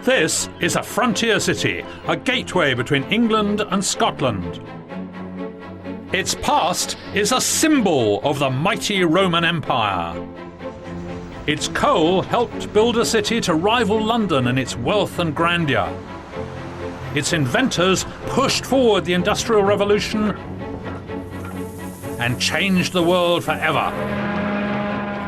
This is a frontier city, a gateway between England and Scotland. Its past is a symbol of the mighty Roman Empire. Its coal helped build a city to rival London in its wealth and grandeur. Its inventors pushed forward the Industrial Revolution and changed the world forever.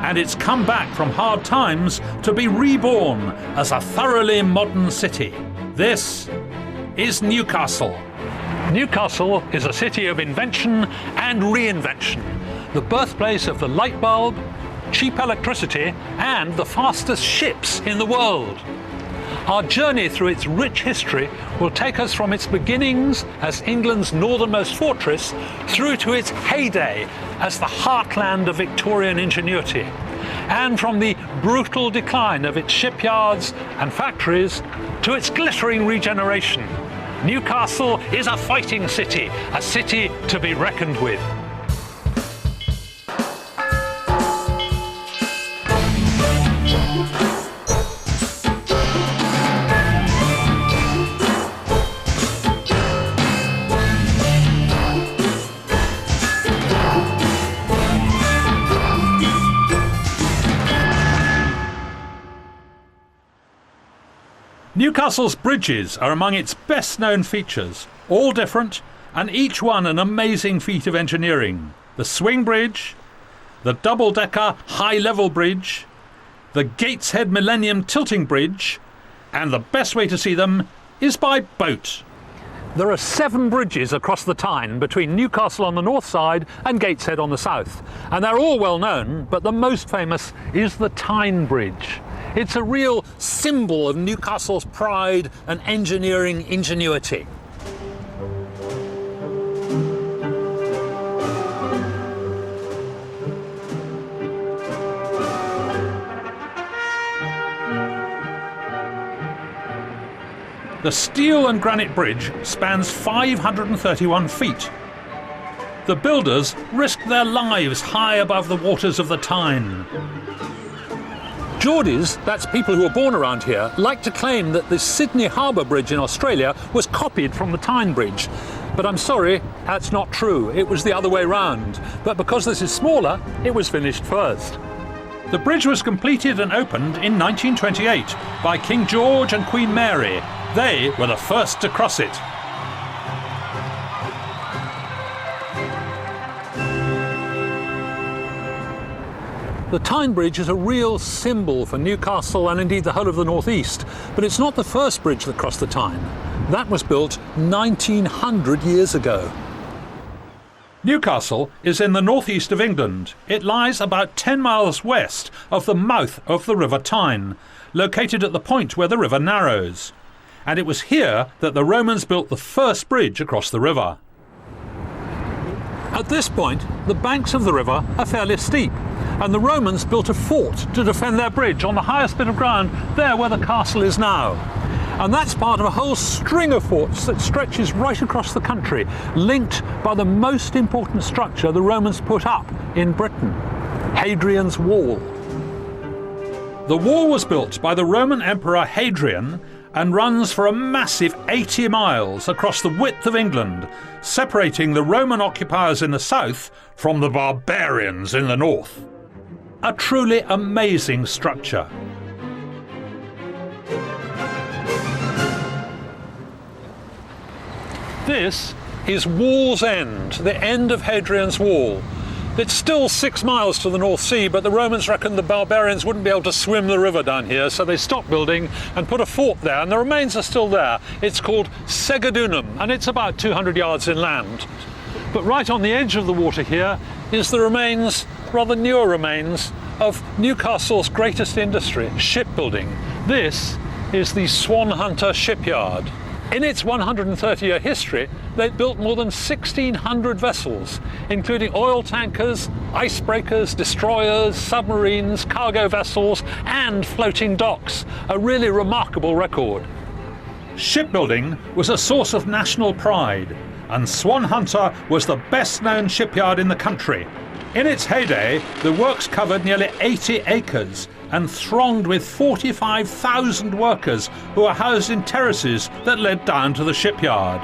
And it's come back from hard times to be reborn as a thoroughly modern city. This is Newcastle. Newcastle is a city of invention and reinvention, the birthplace of the light bulb, cheap electricity, and the fastest ships in the world. Our journey through its rich history will take us from its beginnings as England's northernmost fortress through to its heyday as the heartland of Victorian ingenuity, and from the brutal decline of its shipyards and factories to its glittering regeneration. Newcastle is a fighting city, a city to be reckoned with. Newcastle's bridges are among its best-known features, all different and each one an amazing feat of engineering. The swing bridge, the double-decker high-level bridge, the Gateshead Millennium tilting bridge, and the best way to see them is by boat. There are 7 bridges across the Tyne between Newcastle on the north side and Gateshead on the south, and they're all well known, but the most famous is the Tyne Bridge. It's a real symbol of Newcastle's pride and engineering ingenuity. The steel and granite bridge spans 531 feet. The builders risked their lives high above the waters of the Tyne. Geordies, that's people who were born around here, like to claim that the Sydney Harbour Bridge in Australia was copied from the Tyne Bridge. But I'm sorry, that's not true. It was the other way round. But because this is smaller, it was finished first. The bridge was completed and opened in 1928 by King George and Queen Mary. They were the first to cross it. The Tyne Bridge is a real symbol for Newcastle and indeed the whole of the North East, but it's not the first bridge that crossed the Tyne. That was built 1900 years ago. Newcastle is in the northeast of England. It lies about 10 miles west of the mouth of the River Tyne, located at the point where the river narrows. And it was here that the Romans built the first bridge across the river. At this point, the banks of the river are fairly steep, and the Romans built a fort to defend their bridge on the highest bit of ground, there where the castle is now. And that's part of a whole string of forts that stretches right across the country, linked by the most important structure the Romans put up in Britain, Hadrian's Wall. The wall was built by the Roman Emperor Hadrian and runs for a massive 80 miles across the width of England, separating the Roman occupiers in the south from the barbarians in the north. A truly amazing structure. This is Wall's End, the end of Hadrian's Wall. It's still 6 miles to the North Sea, but the Romans reckoned the barbarians wouldn't be able to swim the river down here, so they stopped building and put a fort there, and the remains are still there. It's called Segedunum, and it's about 200 yards inland. But right on the edge of the water here is the remains, rather newer remains, of Newcastle's greatest industry, shipbuilding. This is the Swan Hunter shipyard. In its 130-year history, they've built more than 1,600 vessels, including oil tankers, icebreakers, destroyers, submarines, cargo vessels, and floating docks. A really remarkable record. Shipbuilding was a source of national pride, and Swan Hunter was the best-known shipyard in the country. In its heyday, the works covered nearly 80 acres and thronged with 45,000 workers who were housed in terraces that led down to the shipyard.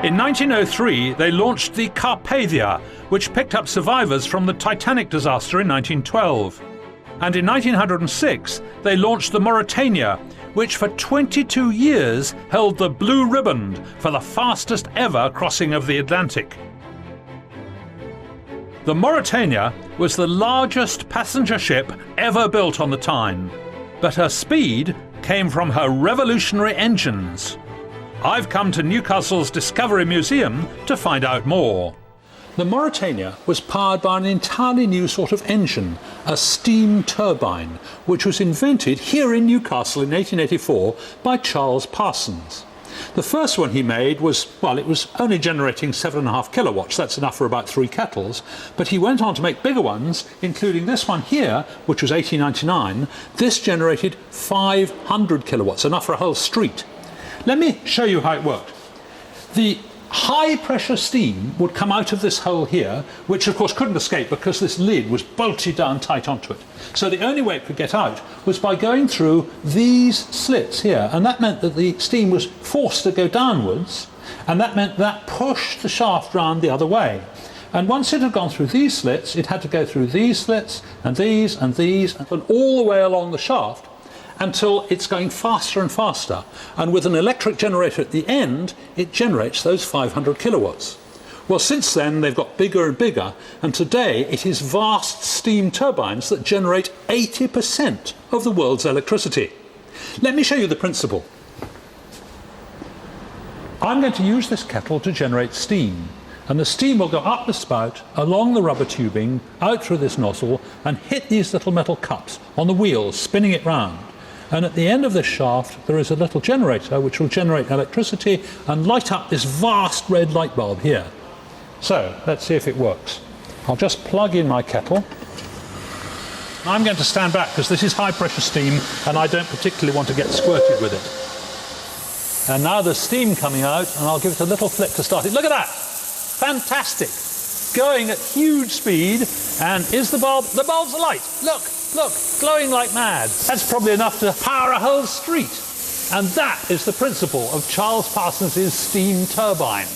In 1903, they launched the Carpathia, which picked up survivors from the Titanic disaster in 1912. And in 1906, they launched the Mauretania, which for 22 years held the blue riband for the fastest ever crossing of the Atlantic. The Mauretania was the largest passenger ship ever built on the Tyne, but her speed came from her revolutionary engines. I've come to Newcastle's Discovery Museum to find out more. The Mauretania was powered by an entirely new sort of engine, a steam turbine, which was invented here in Newcastle in 1884 by Charles Parsons. The first one he made was, well, it was only generating 7.5 kilowatts, that's enough for about 3 kettles, but he went on to make bigger ones, including this one here, which was 1899. This generated 500 kilowatts, enough for a whole street. Let me show you how it worked. The high pressure steam would come out of this hole here, which of course couldn't escape because this lid was bolted down tight onto it. So the only way it could get out was by going through these slits here, and that meant that the steam was forced to go downwards, and that meant that pushed the shaft round the other way. And once it had gone through these slits, it had to go through these slits and these and these and all the way along the shaft until it's going faster and faster. And with an electric generator at the end, it generates those 500 kilowatts. Well, since then, they've got bigger and bigger, and today it is vast steam turbines that generate 80% of the world's electricity. Let me show you the principle. I'm going to use this kettle to generate steam, and the steam will go up the spout, along the rubber tubing, out through this nozzle, and hit these little metal cups on the wheels, spinning it round. And at the end of this shaft there is a little generator which will generate electricity and light up this vast red light bulb here. So let's see if it works. I'll just plug in my kettle. I'm going to stand back because this is high pressure steam and I don't particularly want to get squirted with it. And now there's steam coming out, and I'll give it a little flick to start it. Look at that! Fantastic! Going at huge speed, and is the bulb? The bulb's alight! Look! Look, glowing like mad. That's probably enough to power a whole street. And that is the principle of Charles Parsons' steam turbine.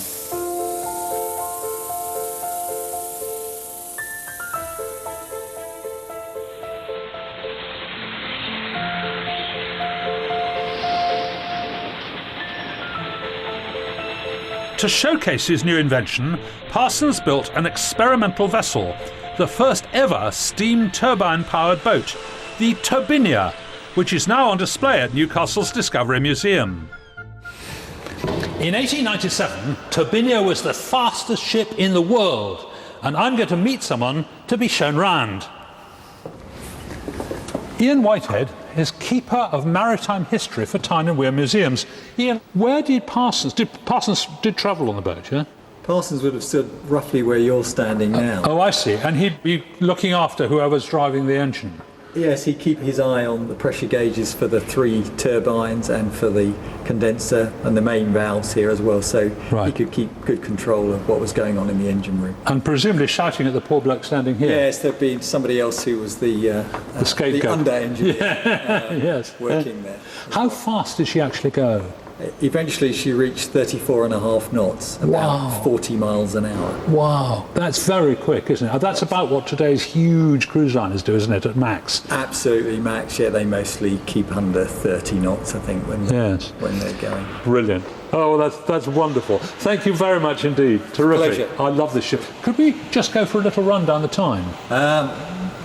To showcase his new invention, Parsons built an experimental vessel, the first ever steam turbine-powered boat, the Turbinia, which is now on display at Newcastle's Discovery Museum. In 1897, Turbinia was the fastest ship in the world, and I'm going to meet someone to be shown round. Ian Whitehead is Keeper of Maritime History for Tyne and Wear Museums. Ian, where did Parsons travel on the boat, yeah? Parsons would have stood roughly where you're standing now. Oh, I see. And he'd be looking after whoever's driving the engine. Yes, he'd keep his eye on the pressure gauges for the 3 turbines and for the condenser and the main valves here as well, so he could keep good control of what was going on in the engine room. And presumably shouting at the poor bloke standing here. Yes, there'd be somebody else who was the scapegoat. The under-engineer yes. working there. How fast did she actually go? Eventually she reached 34.5 knots, about 40 miles an hour. Wow, that's very quick, isn't it? That's about what today's huge cruise liners do, isn't it, at max? Absolutely, max, yeah, they mostly keep under 30 knots, I think, when they're going. Brilliant. Oh, well, that's wonderful. Thank you very much indeed. Terrific. Pleasure. I love this ship. Could we just go for a little run down the Tyne?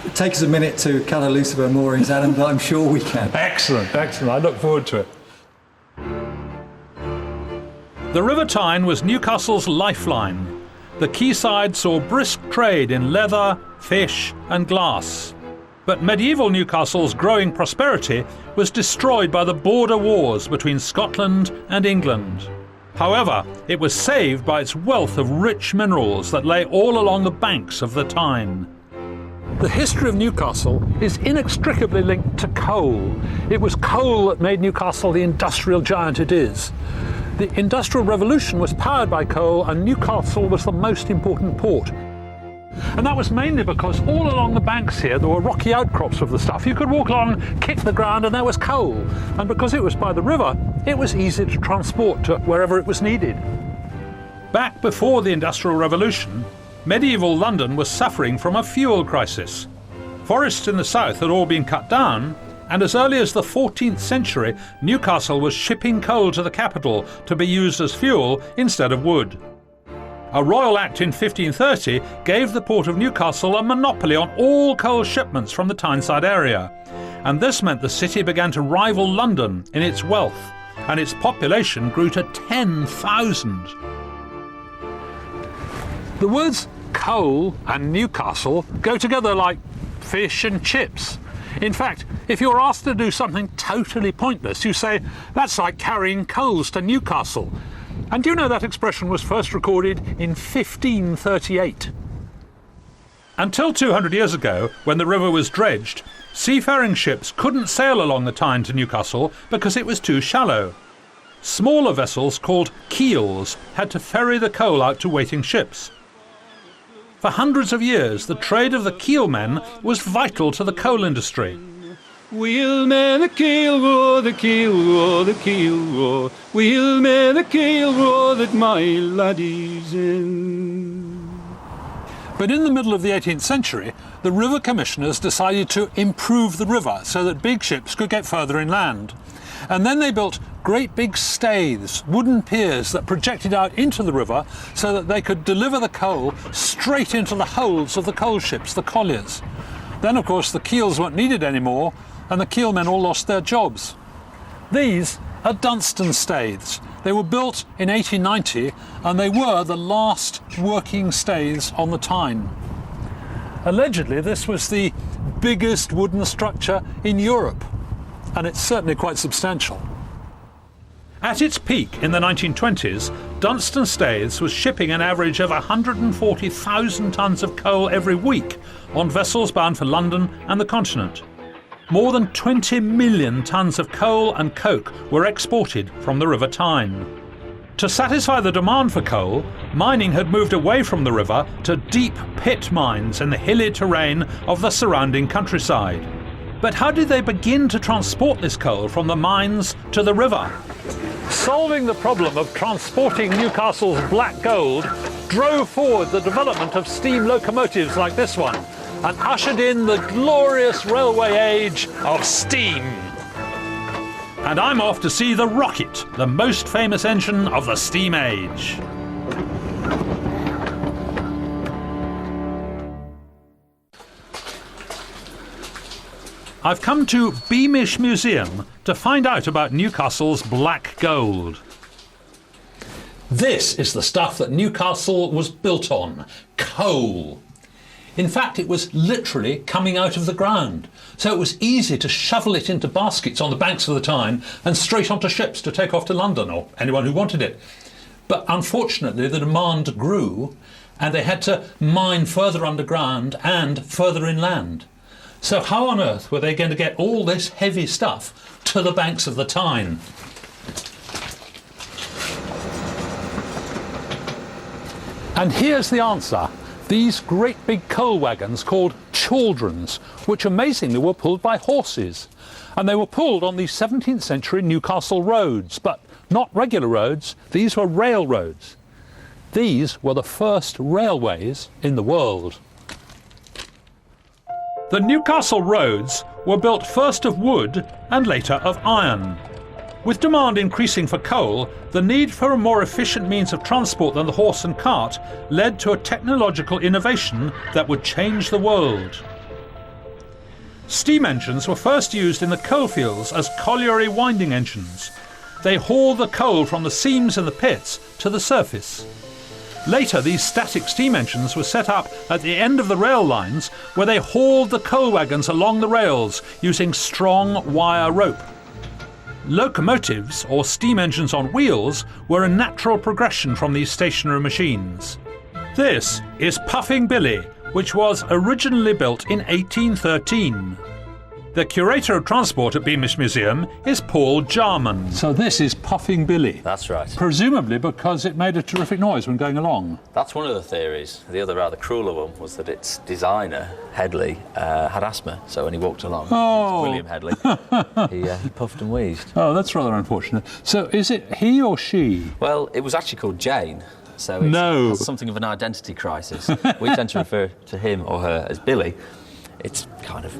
It takes us a minute to cut her loose of her moorings, Adam, but I'm sure we can. Excellent, excellent. I look forward to it. The River Tyne was Newcastle's lifeline. The quayside saw brisk trade in leather, fish and glass. But medieval Newcastle's growing prosperity was destroyed by the border wars between Scotland and England. However, it was saved by its wealth of rich minerals that lay all along the banks of the Tyne. The history of Newcastle is inextricably linked to coal. It was coal that made Newcastle the industrial giant it is. The Industrial Revolution was powered by coal, and Newcastle was the most important port. And that was mainly because all along the banks here there were rocky outcrops of the stuff. You could walk along, kick the ground, and there was coal. And because it was by the river, it was easy to transport to wherever it was needed. Back before the Industrial Revolution, medieval London was suffering from a fuel crisis. Forests in the south had all been cut down, and as early as the 14th century, Newcastle was shipping coal to the capital to be used as fuel instead of wood. A royal act in 1530 gave the port of Newcastle a monopoly on all coal shipments from the Tyneside area, and this meant the city began to rival London in its wealth, and its population grew to 10,000. The words coal and Newcastle go together like fish and chips. In fact, if you're asked to do something totally pointless, you say, that's like carrying coals to Newcastle. And do you know that expression was first recorded in 1538? Until 200 years ago, when the river was dredged, seafaring ships couldn't sail along the Tyne to Newcastle because it was too shallow. Smaller vessels called keels had to ferry the coal out to waiting ships. For hundreds of years, the trade of the keelmen was vital to the coal industry. Wheelman the keel row, the keel row, the keel row. Wheelman the keel row that my laddie's in. But in the middle of the 18th century, the river commissioners decided to improve the river so that big ships could get further inland. And then they built great big staiths, wooden piers that projected out into the river so that they could deliver the coal straight into the holds of the coal ships, the colliers. Then, of course, the keels weren't needed anymore, and the keelmen all lost their jobs. These are Dunstan staiths. They were built in 1890, and they were the last working staiths on the Tyne. Allegedly, this was the biggest wooden structure in Europe, and it's certainly quite substantial. At its peak in the 1920s, Dunstan Staiths was shipping an average of 140,000 tonnes of coal every week on vessels bound for London and the continent. More than 20 million tonnes of coal and coke were exported from the River Tyne. To satisfy the demand for coal, mining had moved away from the river to deep pit mines in the hilly terrain of the surrounding countryside. But how did they begin to transport this coal from the mines to the river? Solving the problem of transporting Newcastle's black gold drove forward the development of steam locomotives like this one and ushered in the glorious railway age of steam. And I'm off to see the rocket, the most famous engine of the steam age. I've come to Beamish Museum to find out about Newcastle's black gold. This is the stuff that Newcastle was built on, coal. In fact, it was literally coming out of the ground, so it was easy to shovel it into baskets on the banks of the Tyne and straight onto ships to take off to London, or anyone who wanted it. But unfortunately, the demand grew, and they had to mine further underground and further inland. So how on earth were they going to get all this heavy stuff to the banks of the Tyne? And here's the answer. These great big coal wagons called chaldrons, which amazingly were pulled by horses. And they were pulled on the 17th century Newcastle roads, but not regular roads, these were railroads. These were the first railways in the world. The Newcastle roads were built first of wood and later of iron. With demand increasing for coal, the need for a more efficient means of transport than the horse and cart led to a technological innovation that would change the world. Steam engines were first used in the coalfields as colliery winding engines. They hauled the coal from the seams in the pits to the surface. Later, these static steam engines were set up at the end of the rail lines, where they hauled the coal wagons along the rails using strong wire rope. Locomotives, or steam engines on wheels, were a natural progression from these stationary machines. This is Puffing Billy, which was originally built in 1813. The curator of transport at Beamish Museum is Paul Jarman. So this is Puffing Billy. That's right. Presumably because it made a terrific noise when going along. That's one of the theories. The other rather crueler one was that its designer, Headley, had asthma, so when he walked along, William Headley, he puffed and wheezed. Oh, that's rather unfortunate. So is it he or she? Well, it was actually called Jane, so it has something of an identity crisis. We tend to refer to him or her as Billy. It's kind of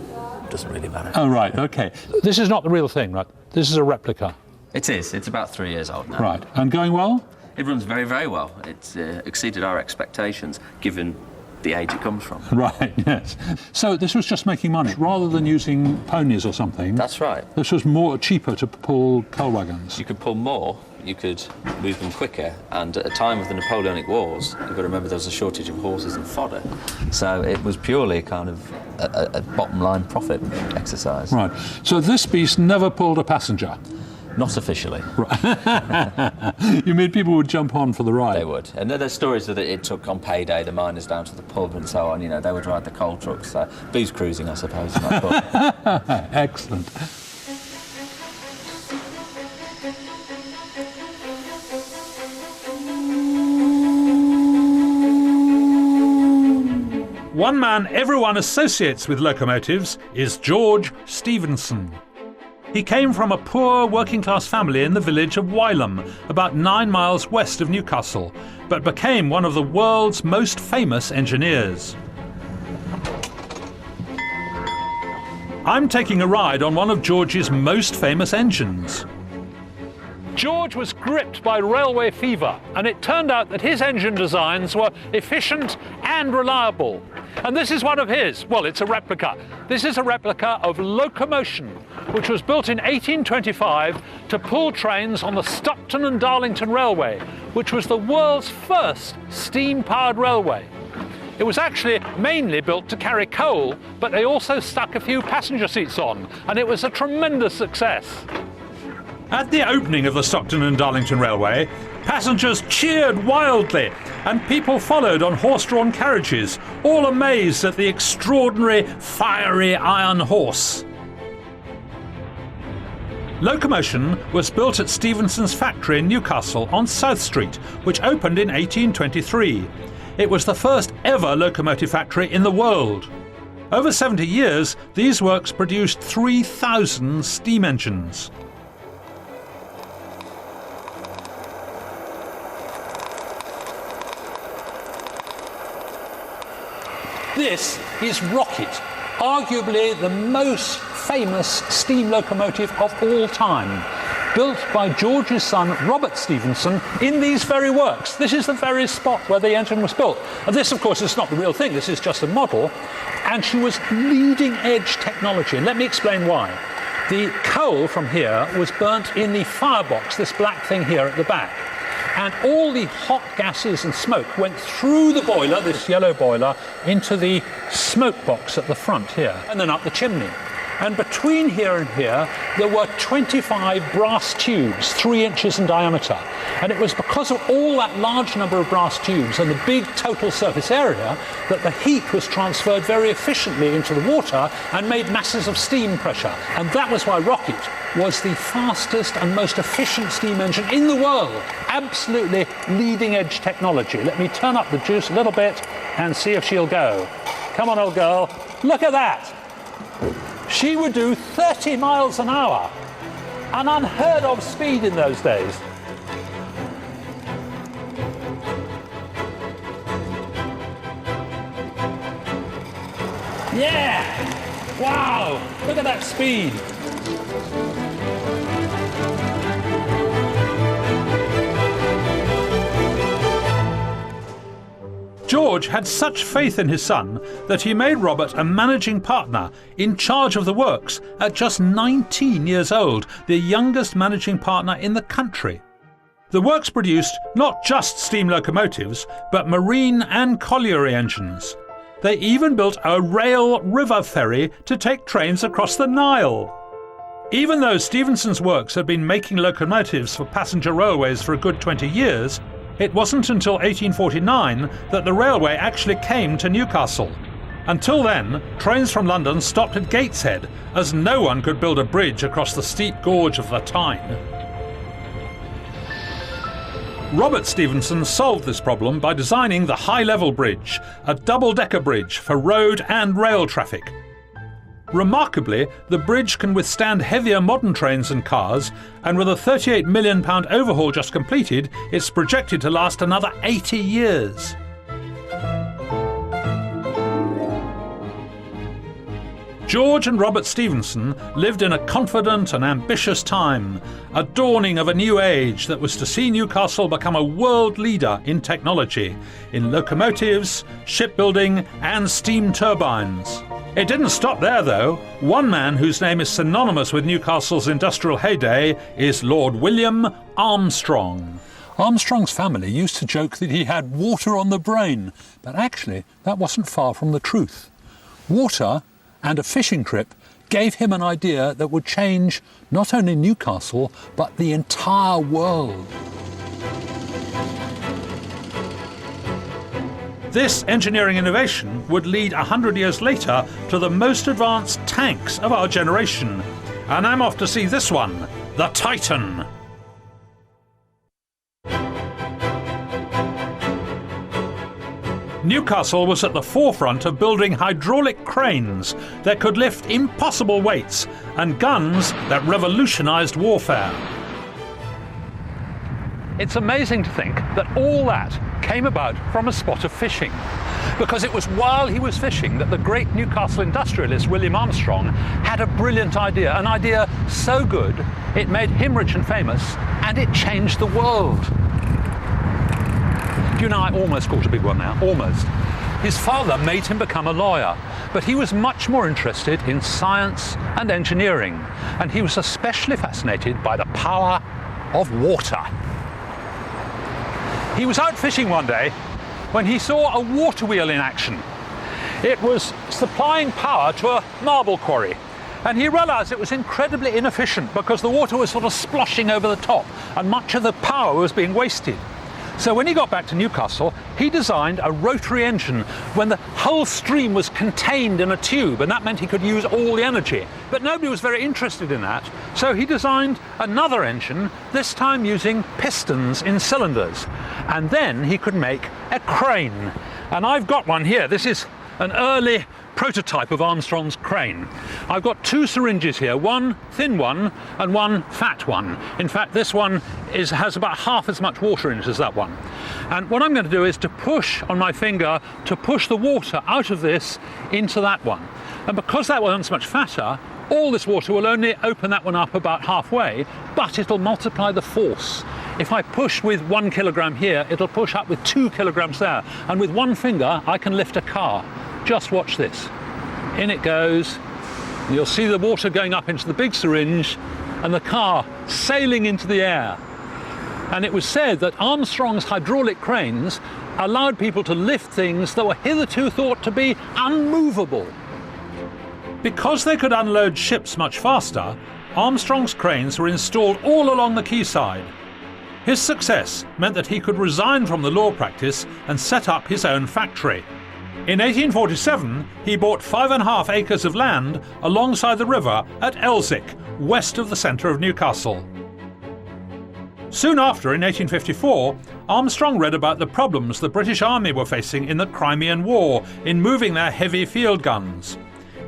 doesn't really matter. Oh, right, OK. This is not the real thing, right? This is a replica. It is. It's about 3 years old now. Right. And going well? It runs very, very well. It's exceeded our expectations, given the age it comes from. Right, yes. So this was just making money, rather than using ponies or something. That's right. This was cheaper to pull coal wagons. You could pull more, you could move them quicker, and at the time of the Napoleonic Wars, you've got to remember there was a shortage of horses and fodder. So it was purely kind of a bottom line profit exercise. Right. So this beast never pulled a passenger? Not officially. Right. You mean people would jump on for the ride? They would. And there's stories that it took on payday the miners down to the pub and so on. You know, they would ride the coal trucks. So booze cruising, I suppose, you might call it. Excellent. One man everyone associates with locomotives is George Stephenson. He came from a poor working-class family in the village of Wylam, about 9 miles west of Newcastle, but became one of the world's most famous engineers. I'm taking a ride on one of George's most famous engines. George was gripped by railway fever, and it turned out that his engine designs were efficient and reliable. And this is one of his. Well, it's a replica. This is a replica of Locomotion, which was built in 1825 to pull trains on the Stockton and Darlington Railway, which was the world's first steam-powered railway. It was actually mainly built to carry coal, but they also stuck a few passenger seats on, and it was a tremendous success. At the opening of the Stockton and Darlington Railway, passengers cheered wildly and people followed on horse-drawn carriages, all amazed at the extraordinary fiery iron horse. Locomotion was built at Stephenson's factory in Newcastle on South Street, which opened in 1823. It was the first ever locomotive factory in the world. Over 70 years, these works produced 3,000 steam engines. This is Rocket, arguably the most famous steam locomotive of all time, built by George's son Robert Stephenson in these very works. This is the very spot where the engine was built. And this, of course, is not the real thing, this is just a model. And she was leading edge technology. And let me explain why. The coal from here was burnt in the firebox, this black thing here at the back. And all the hot gases and smoke went through the boiler, this yellow boiler, into the smoke box at the front here, and then up the chimney. And between here and here, there were 25 brass tubes, 3 inches in diameter. And it was because of all that large number of brass tubes and the big total surface area that the heat was transferred very efficiently into the water and made masses of steam pressure. And that was why Rocket was the fastest and most efficient steam engine in the world. Absolutely leading edge technology. Let me turn up the juice a little bit and see if she'll go. Come on, old girl. Look at that. She would do 30 miles an hour. An unheard of speed in those days. Yeah! Wow! Look at that speed. George had such faith in his son that he made Robert a managing partner in charge of the works at just 19 years old, the youngest managing partner in the country. The works produced not just steam locomotives, but marine and colliery engines. They even built a rail river ferry to take trains across the Nile. Even though Stephenson's works had been making locomotives for passenger railways for a good 20 years, it wasn't until 1849 that the railway actually came to Newcastle. Until then, trains from London stopped at Gateshead, as no one could build a bridge across the steep gorge of the Tyne. Robert Stephenson solved this problem by designing the high-level bridge, a double-decker bridge for road and rail traffic. Remarkably, the bridge can withstand heavier modern trains and cars, and with a £38 million overhaul just completed, it's projected to last another 80 years. George and Robert Stephenson lived in a confident and ambitious time, a dawning of a new age that was to see Newcastle become a world leader in technology, in locomotives, shipbuilding and steam turbines. It didn't stop there, though. One man whose name is synonymous with Newcastle's industrial heyday is Lord William Armstrong. Armstrong's family used to joke that he had water on the brain, but actually that wasn't far from the truth. Water and a fishing trip gave him an idea that would change not only Newcastle, but the entire world. This engineering innovation would lead 100 years later to the most advanced tanks of our generation. And I'm off to see this one, the Titan. Newcastle was at the forefront of building hydraulic cranes that could lift impossible weights and guns that revolutionised warfare. It's amazing to think that all that came about from a spot of fishing, because it was while he was fishing that the great Newcastle industrialist William Armstrong had a brilliant idea, an idea so good it made him rich and famous, and it changed the world. Do you know, I almost caught a big one now, almost. His father made him become a lawyer, but he was much more interested in science and engineering, and he was especially fascinated by the power of water. He was out fishing one day when he saw a water wheel in action. It was supplying power to a marble quarry, and he realised it was incredibly inefficient because the water was sort of sploshing over the top and much of the power was being wasted. So when he got back to Newcastle, he designed a rotary engine when the whole stream was contained in a tube, and that meant he could use all the energy. But nobody was very interested in that, so he designed another engine, this time using pistons in cylinders. And then he could make a crane. And I've got one here. This is an early prototype of Armstrong's crane. I've got two syringes here, one thin one and one fat one. In fact, this one has about half as much water in it as that one. And what I'm going to do is to push on my finger to push the water out of this into that one. And because that one's much fatter, all this water will only open that one up about halfway, but it'll multiply the force. If I push with 1 kilogram here, it'll push up with 2 kilograms there. And with one finger, I can lift a car. Just watch this. In it goes. You'll see the water going up into the big syringe and the car sailing into the air. And it was said that Armstrong's hydraulic cranes allowed people to lift things that were hitherto thought to be unmovable. Because they could unload ships much faster, Armstrong's cranes were installed all along the quayside. His success meant that he could resign from the law practice and set up his own factory. In 1847, he bought 5½ acres of land alongside the river at Elsick, west of the centre of Newcastle. Soon after, in 1854, Armstrong read about the problems the British Army were facing in the Crimean War in moving their heavy field guns.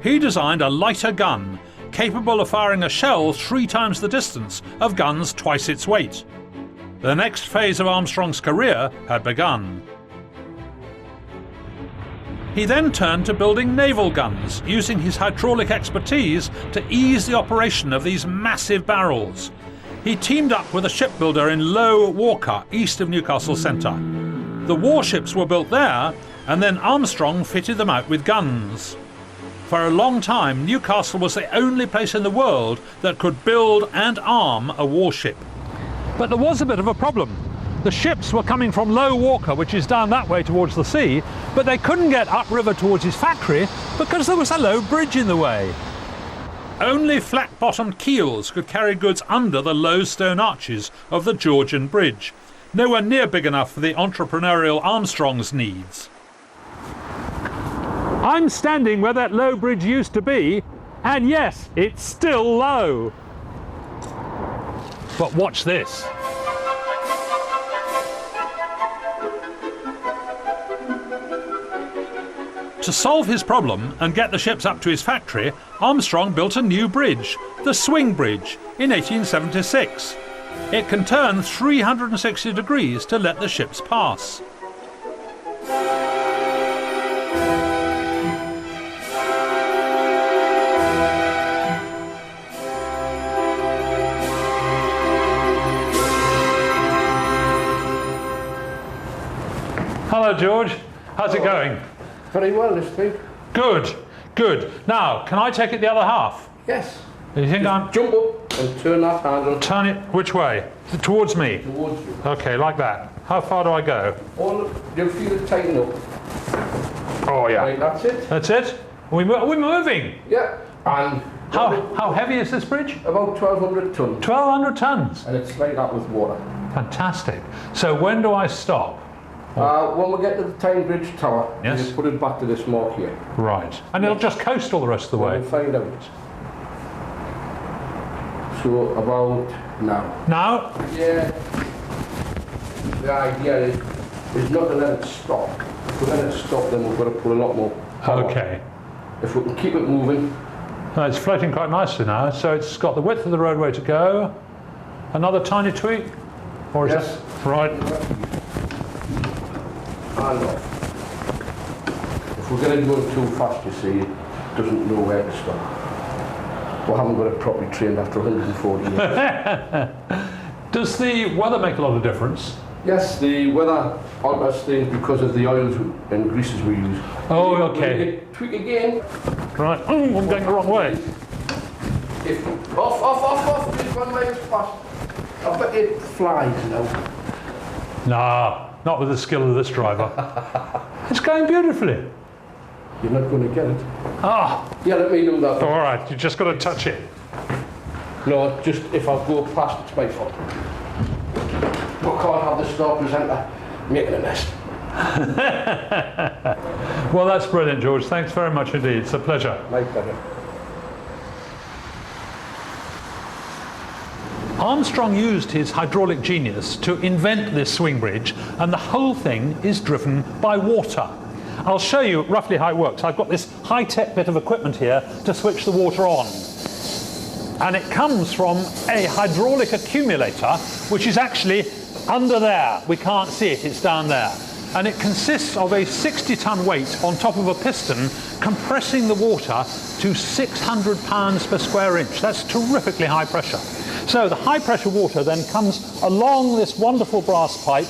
He designed a lighter gun, capable of firing a shell 3 times the distance of guns twice its weight. The next phase of Armstrong's career had begun. He then turned to building naval guns, using his hydraulic expertise to ease the operation of these massive barrels. He teamed up with a shipbuilder in Low Walker, east of Newcastle Centre. The warships were built there, and then Armstrong fitted them out with guns. For a long time, Newcastle was the only place in the world that could build and arm a warship. But there was a bit of a problem. The ships were coming from Low Walker, which is down that way towards the sea, but they couldn't get upriver towards his factory because there was a low bridge in the way. Only flat-bottomed keels could carry goods under the low stone arches of the Georgian Bridge, nowhere near big enough for the entrepreneurial Armstrong's needs. I'm standing where that low bridge used to be, and yes, it's still low. But watch this. To solve his problem and get the ships up to his factory, Armstrong built a new bridge, the Swing Bridge, in 1876. It can turn 360 degrees to let the ships pass. Hello, George. How's it going? Very well this week. Good, good. Now, can I take it the other half? Yes. Do you think I'm... Jump up and turn that handle Turn it which way? Towards me? towards you. Okay, like that. How far do I go? You'll feel it tighten up. Oh, yeah. Right, that's it. That's it? We're moving. Yeah. And How heavy is this bridge? about 1,200 tons. 1,200 tons. And it's like that with water. Fantastic. So when do I stop? When we get to the Tyne Bridge Tower, Yes. you put it back to this mark here. Right. And it'll just coast all the rest of the way. We'll find out. So about now. Now? Yeah. The idea is not to let it stop. If we let it stop, then we've got to put a lot more power. Okay. If we can keep it moving. It's floating quite nicely now, so it's got the width of the roadway to go. Another tiny tweak? Or is Yes. that right? And off. If we're going to go too fast, you see, it doesn't know where to stop. We haven't got it properly trained after 140 years. Does the weather make a lot of difference? Yes, the weather alters things because of the oils and greases we use. Oh, okay. Tweak again. Right. Oh, I'm going the wrong way. Off. Just 1 mile fast. I bet it flies now. Nah, not with the skill of this driver. It's going beautifully. You're not going to get it. Ah, Yeah, let me do that. all right. You just got to touch it. No, just if I go past, it's my fault. We can't have the star presenter making a mess. Well, that's brilliant, George. Thanks very much indeed. It's a pleasure. My pleasure. Armstrong used his hydraulic genius to invent this swing bridge, and the whole thing is driven by water. I'll show you roughly how it works. I've got this high-tech bit of equipment here to switch the water on. And it comes from a hydraulic accumulator, which is actually under there. We can't see it, it's down there. And it consists of a 60-ton weight on top of a piston compressing the water to 600 pounds per square inch. That's terrifically high pressure. So the high pressure water then comes along this wonderful brass pipe,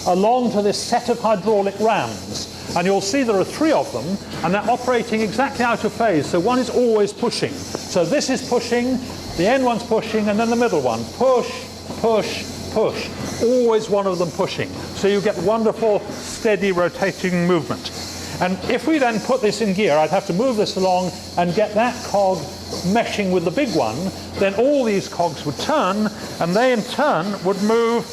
along to this set of hydraulic rams. And you'll see there are 3 of them, and they're operating exactly out of phase, so one is always pushing. So this is pushing, the end one's pushing, and then the middle one. Push, push, push. Always one of them pushing. So you get wonderful, steady rotating movement. And if we then put this in gear, I'd have to move this along and get that cog meshing with the big one, then all these cogs would turn, and they in turn would move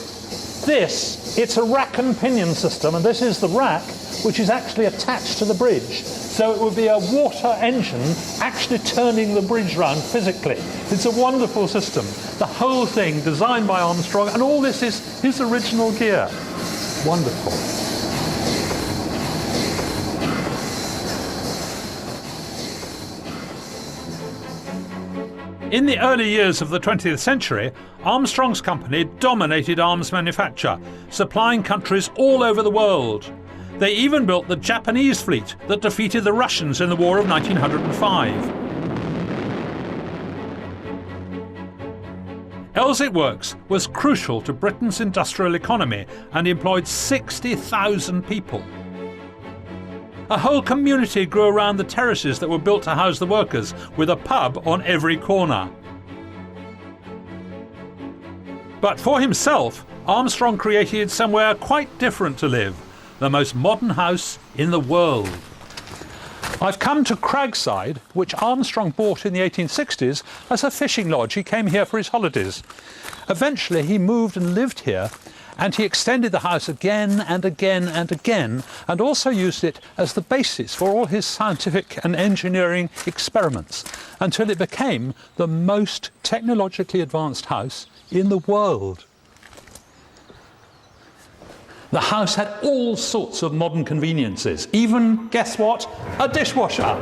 this. It's a rack and pinion system, and this is the rack, which is actually attached to the bridge. So it would be a water engine actually turning the bridge round physically. It's a wonderful system. The whole thing designed by Armstrong, and all this is his original gear. Wonderful. In the early years of the 20th century, Armstrong's company dominated arms manufacture, supplying countries all over the world. They even built the Japanese fleet that defeated the Russians in the War of 1905. Elswick Works was crucial to Britain's industrial economy and employed 60,000 people. A whole community grew around the terraces that were built to house the workers, with a pub on every corner. But for himself, Armstrong created somewhere quite different to live, the most modern house in the world. I've come to Cragside, which Armstrong bought in the 1860s as a fishing lodge. He came here for his holidays. Eventually he moved and lived here, And he extended the house again and again and again, and also used it as the basis for all his scientific and engineering experiments, until it became the most technologically advanced house in the world. The house had all sorts of modern conveniences, even, guess what, a dishwasher.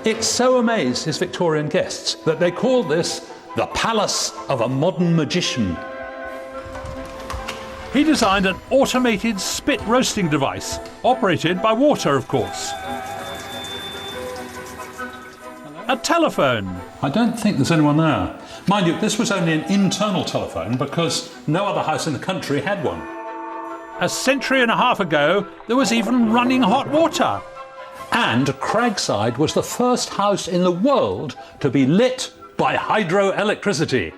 It so amazed his Victorian guests that they called this the palace of a modern magician. He designed an automated spit roasting device, operated by water, of course. A telephone. I don't think there's anyone there. Mind you, this was only an internal telephone because no other house in the country had one. A century and a half ago, there was even running hot water. And Craigside was the first house in the world to be lit by hydroelectricity.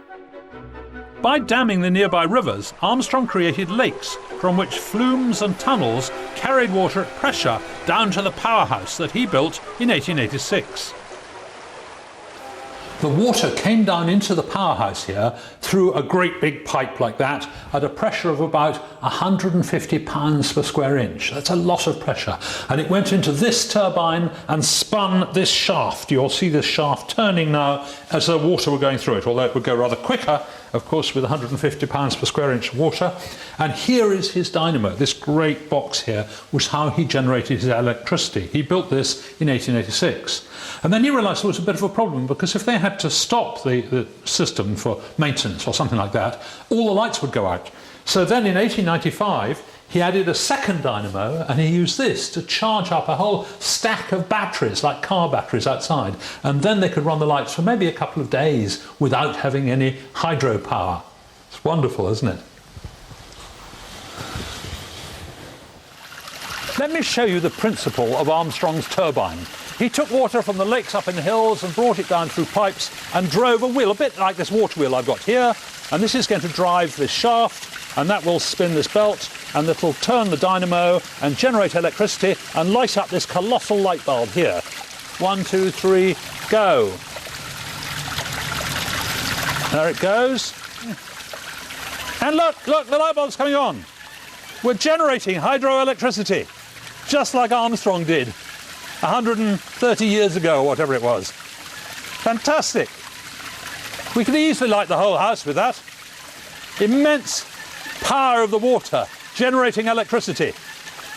By damming the nearby rivers, Armstrong created lakes from which flumes and tunnels carried water at pressure down to the powerhouse that he built in 1886. The water came down into the powerhouse here through a great big pipe like that at a pressure of about 150 pounds per square inch. That's a lot of pressure. And it went into this turbine and spun this shaft. You'll see this shaft turning now as the water were going through it, although it would go rather quicker, of course, with 150 pounds per square inch of water. And here is his dynamo. This great box here was how he generated his electricity. He built this in 1886. And then he realised there was a bit of a problem, because if they had to stop the system for maintenance or something like that, all the lights would go out. So then in 1895, he added a second dynamo, and he used this to charge up a whole stack of batteries, like car batteries outside. And then they could run the lights for maybe a couple of days without having any hydropower. It's wonderful, isn't it? Let me show you the principle of Armstrong's turbine. He took water from the lakes up in the hills and brought it down through pipes and drove a wheel, a bit like this water wheel I've got here. And this is going to drive this shaft, and that will spin this belt, and that will turn the dynamo and generate electricity and light up this colossal light bulb here. 1, 2, 3, go. There it goes. And look, the light bulb's coming on. We're generating hydroelectricity, just like Armstrong did 130 years ago, or whatever it was. Fantastic. We could easily light the whole house with that. Immense power of the water generating electricity.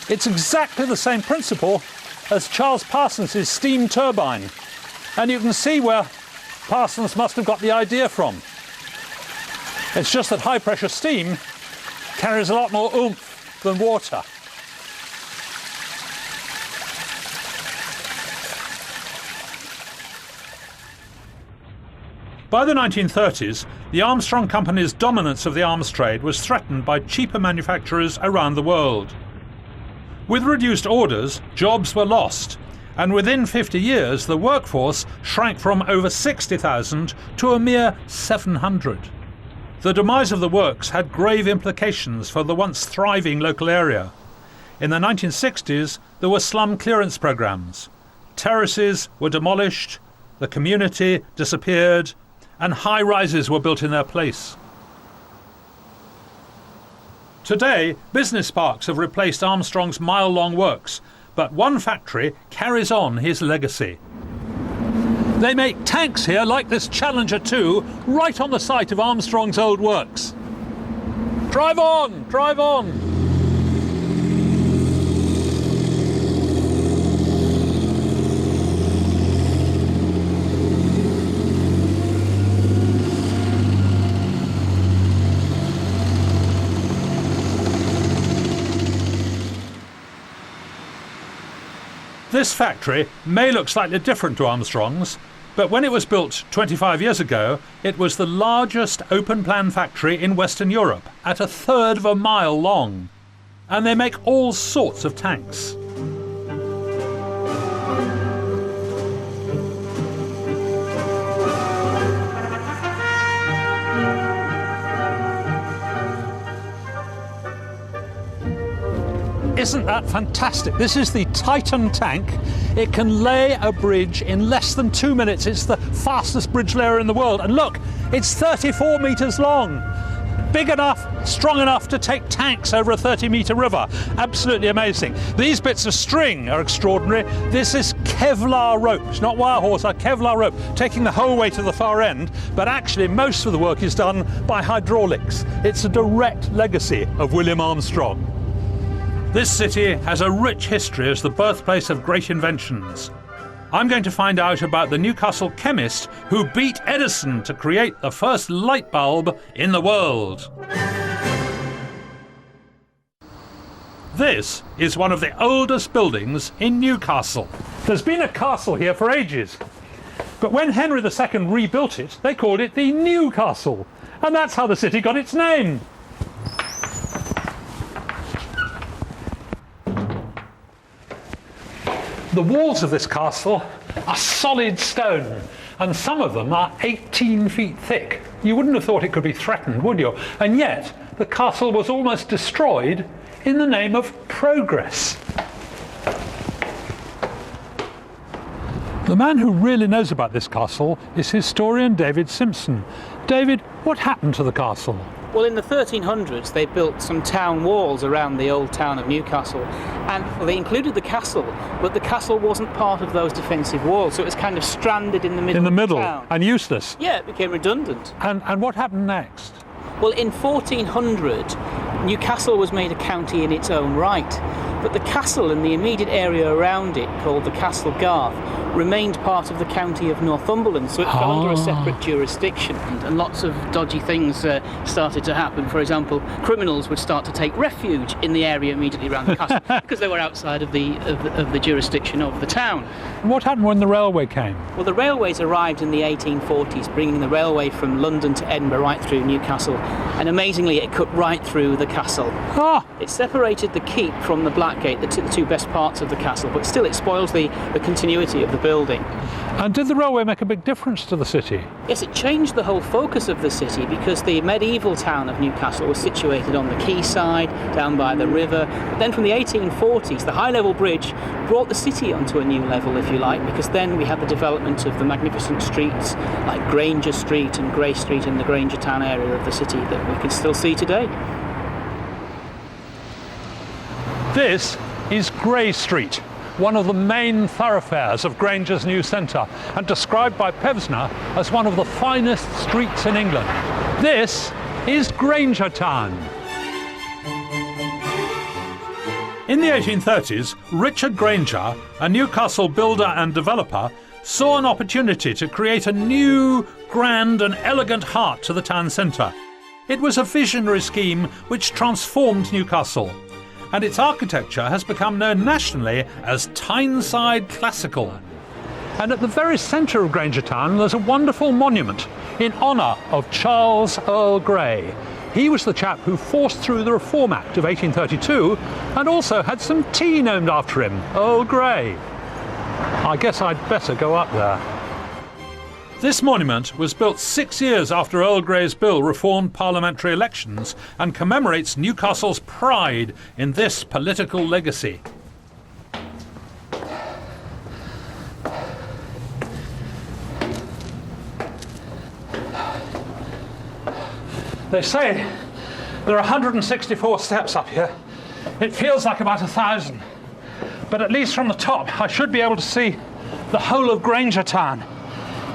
It's exactly the same principle as Charles Parsons' steam turbine. And you can see where Parsons must have got the idea from. It's just that high pressure steam carries a lot more oomph than water. By the 1930s, the Armstrong Company's dominance of the arms trade was threatened by cheaper manufacturers around the world. With reduced orders, jobs were lost, and within 50 years the workforce shrank from over 60,000 to a mere 700. The demise of the works had grave implications for the once thriving local area. In the 1960s, there were slum clearance programs. Terraces were demolished, the community disappeared, and high-rises were built in their place. Today, business parks have replaced Armstrong's mile-long works, but one factory carries on his legacy. They make tanks here like this Challenger 2, right on the site of Armstrong's old works. Drive on, drive on! This factory may look slightly different to Armstrong's, but when it was built 25 years ago, it was the largest open-plan factory in Western Europe, at 1/3 of a mile long. And they make all sorts of tanks. Isn't that fantastic? This is the Titan tank. It can lay a bridge in less than 2 minutes. It's the fastest bridge layer in the world. And look, it's 34 metres long. big enough, strong enough to take tanks over a 30-metre river. Absolutely amazing. These bits of string are extraordinary. This is Kevlar rope. It's not wire hawser, Kevlar rope, taking the whole way to the far end, but actually most of the work is done by hydraulics. It's a direct legacy of William Armstrong. This city has a rich history as the birthplace of great inventions. I'm going to find out about the Newcastle chemist who beat Edison to create the first light bulb in the world. This is one of the oldest buildings in Newcastle. There's been a castle here for ages, but when Henry II rebuilt it, they called it the Newcastle, and that's how the city got its name. The walls of this castle are solid stone, and some of them are 18 feet thick. You wouldn't have thought it could be threatened, would you? And yet, the castle was almost destroyed in the name of progress. The man who really knows about this castle is historian David Simpson. David, what happened to the castle? Well, in the 1300s, they built some town walls around the old town of Newcastle, and they included the castle, but the castle wasn't part of those defensive walls, so it was kind of stranded in the middle of the town. And useless. Yeah, it became redundant. And what happened next? Well, in 1400, Newcastle was made a county in its own right, but the castle and the immediate area around it, called the Castle Garth, remained part of the county of Northumberland, so it fell under a separate jurisdiction, and lots of dodgy things started to happen. For example, criminals would start to take refuge in the area immediately around the castle because they were outside of the jurisdiction of the town. What happened when the railway came? Well, the railways arrived in the 1840s, bringing the railway from London to Edinburgh right through Newcastle, and amazingly it cut right through the castle. It separated the keep from the Blackgate, the two best parts of the castle, but still it spoils the continuity of the building. And did the railway make a big difference to the city? Yes, it changed the whole focus of the city because the medieval town of Newcastle was situated on the quayside, down by the river. But then from the 1840s, the high-level bridge brought the city onto a new level, if you like, because then we had the development of the magnificent streets like Granger Street and Grey Street in the Granger town area of the city that we can still see today. This is Grey Street, one of the main thoroughfares of Granger's new centre, and described by Pevsner as one of the finest streets in England. This is Granger Town. In the 1830s, Richard Granger, a Newcastle builder and developer, saw an opportunity to create a new, grand and elegant heart to the town centre. It was a visionary scheme which transformed Newcastle, and its architecture has become known nationally as Tyneside Classical. And at the very centre of Granger Town there's a wonderful monument in honour of Charles Earl Grey. He was the chap who forced through the Reform Act of 1832 and also had some tea named after him, Earl Grey. I guess I'd better go up there. This monument was built 6 years after Earl Grey's bill reformed parliamentary elections and commemorates Newcastle's pride in this political legacy. They say there are 164 steps up here. It feels like about 1,000. But at least from the top, I should be able to see the whole of Granger Town.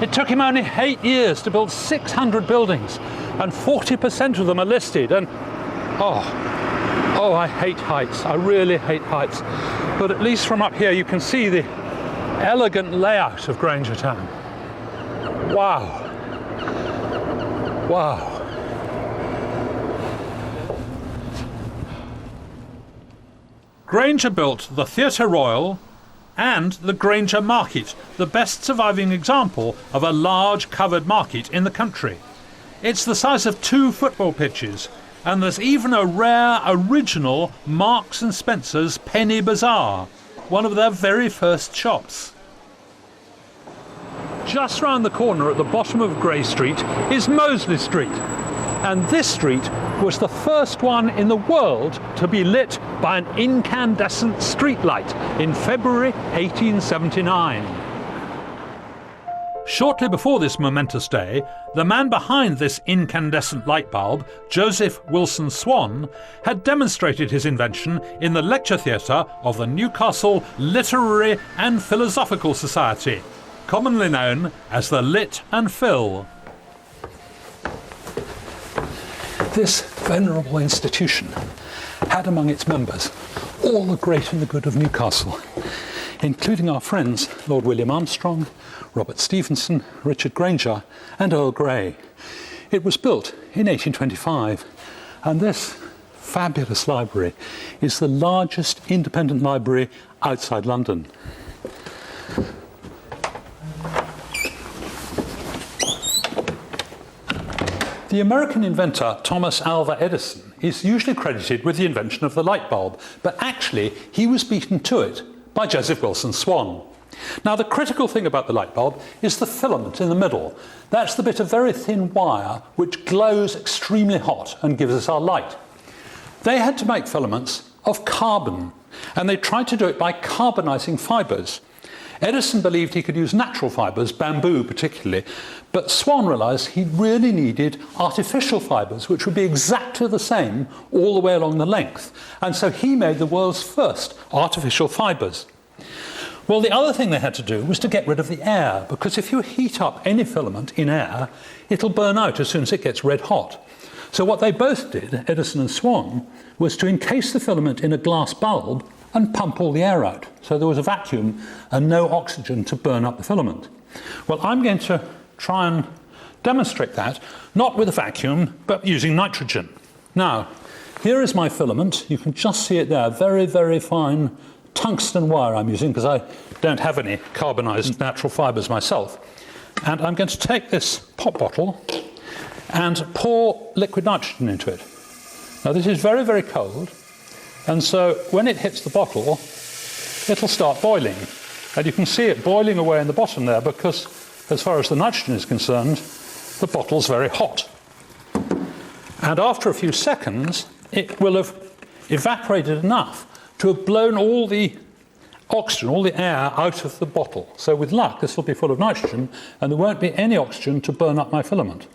It took him only 8 years to build 600 buildings, and 40% of them are listed. And oh, I hate heights. I really hate heights. But at least from up here, you can see the elegant layout of Granger Town. Wow. Wow. Granger built the Theatre Royal and the Granger Market, the best surviving example of a large covered market in the country. It's the size of 2 football pitches, and there's even a rare original Marks and Spencer's Penny Bazaar, one of their very first shops. Just round the corner at the bottom of Grey Street is Mosley Street, and this street was the first one in the world to be lit by an incandescent streetlight in February 1879. Shortly before this momentous day, the man behind this incandescent light bulb, Joseph Wilson Swan, had demonstrated his invention in the lecture theatre of the Newcastle Literary and Philosophical Society, commonly known as the Lit and Phil. This venerable institution had among its members all the great and the good of Newcastle, including our friends Lord William Armstrong, Robert Stevenson, Richard Granger and Earl Grey. It was built in 1825, and this fabulous library is the largest independent library outside London. The American inventor Thomas Alva Edison is usually credited with the invention of the light bulb, but actually he was beaten to it by Joseph Wilson Swan. Now, the critical thing about the light bulb is the filament in the middle. That's the bit of very thin wire which glows extremely hot and gives us our light. They had to make filaments of carbon, and they tried to do it by carbonizing fibres. Edison believed he could use natural fibres, bamboo particularly, but Swan realised he really needed artificial fibres, which would be exactly the same all the way along the length. And so he made the world's first artificial fibres. Well, the other thing they had to do was to get rid of the air, because if you heat up any filament in air, it'll burn out as soon as it gets red hot. So what they both did, Edison and Swan, was to encase the filament in a glass bulb and pump all the air out. So there was a vacuum and no oxygen to burn up the filament. Well, I'm going to try and demonstrate that, not with a vacuum, but using nitrogen. Now, here is my filament. You can just see it there, very, very fine tungsten wire I'm using because I don't have any carbonized natural fibres myself. And I'm going to take this pop bottle and pour liquid nitrogen into it. Now, this is very, very cold. And so when it hits the bottle, it'll start boiling. And you can see it boiling away in the bottom there because, as far as the nitrogen is concerned, the bottle's very hot. And after a few seconds, it will have evaporated enough to have blown all the oxygen, all the air out of the bottle. So with luck, this will be full of nitrogen, and there won't be any oxygen to burn up my filament.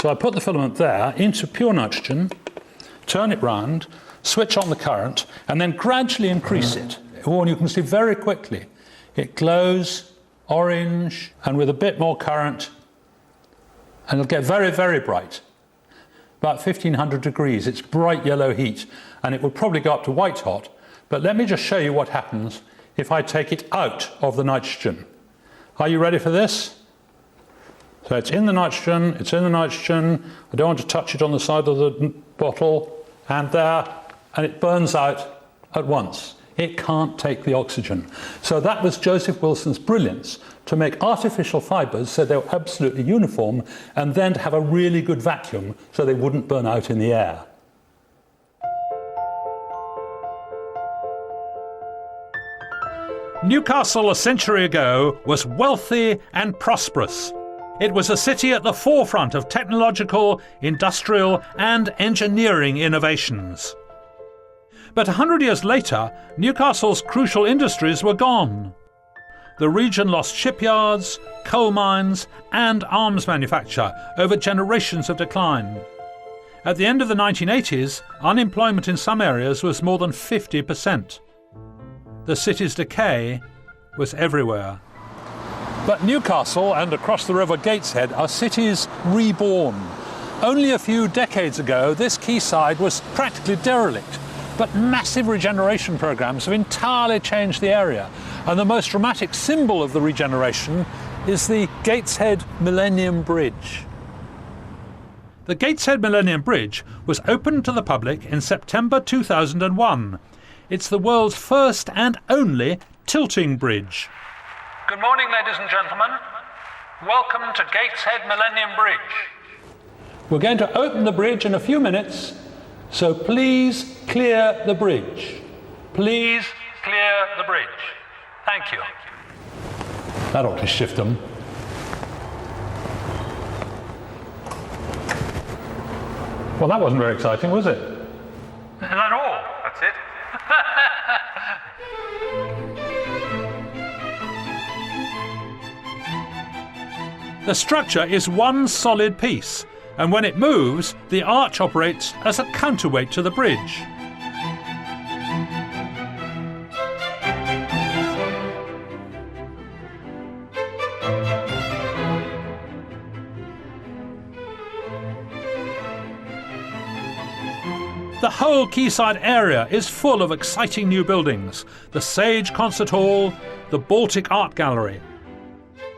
So I put the filament there into pure nitrogen, turn it round, switch on the current, and then gradually increase it. Oh, and you can see very quickly it glows orange, and with a bit more current, and it'll get very, very bright. About 1500 degrees, it's bright yellow heat, and it will probably go up to white hot. But let me just show you what happens if I take it out of the nitrogen. Are you ready for this? So it's in the nitrogen, it's in the nitrogen. I don't want to touch it on the side of the bottle, and there, and it burns out at once. It can't take the oxygen. So that was Joseph Wilson's brilliance, to make artificial fibres so they were absolutely uniform, and then to have a really good vacuum so they wouldn't burn out in the air. Newcastle a century ago was wealthy and prosperous. It was a city at the forefront of technological, industrial and engineering innovations. But 100 years later, Newcastle's crucial industries were gone. The region lost shipyards, coal mines and arms manufacture over generations of decline. At the end of the 1980s, unemployment in some areas was more than 50%. The city's decay was everywhere. But Newcastle and across the River Gateshead are cities reborn. Only a few decades ago, this quayside was practically derelict, but massive regeneration programs have entirely changed the area. And the most dramatic symbol of the regeneration is the Gateshead Millennium Bridge. The Gateshead Millennium Bridge was opened to the public in September 2001. It's the world's first and only tilting bridge. Good morning, ladies and gentlemen. Welcome to Gateshead Millennium Bridge. We're going to open the bridge in a few minutes, so please clear the bridge. Please clear the bridge. Thank you. That ought to shift them. Well, that wasn't very exciting, was it? Is that all? That's it. The structure is one solid piece, and when it moves, the arch operates as a counterweight to the bridge. The whole quayside area is full of exciting new buildings. The Sage Concert Hall, the Baltic Art Gallery.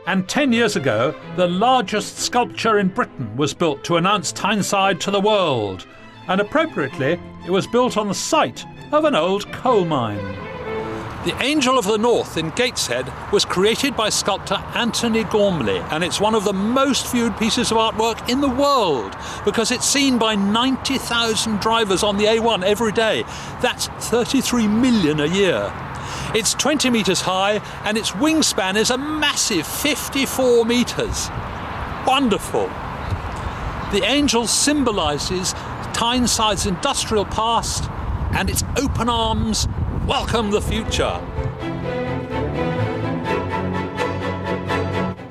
And 10 years ago, the largest sculpture in Britain was built to announce Tyneside to the world. And appropriately, it was built on the site of an old coal mine. The Angel of the North in Gateshead was created by sculptor Anthony Gormley, and it's one of the most viewed pieces of artwork in the world because it's seen by 90,000 drivers on the A1 every day. That's 33 million a year. It's 20 metres high and its wingspan is a massive 54 metres. Wonderful. The Angel symbolises Tyneside's industrial past and its open arms welcome the future.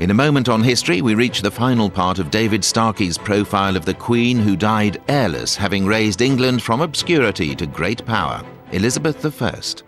In a moment on history, we reach the final part of David Starkey's profile of the Queen who died heirless, having raised England from obscurity to great power, Elizabeth I.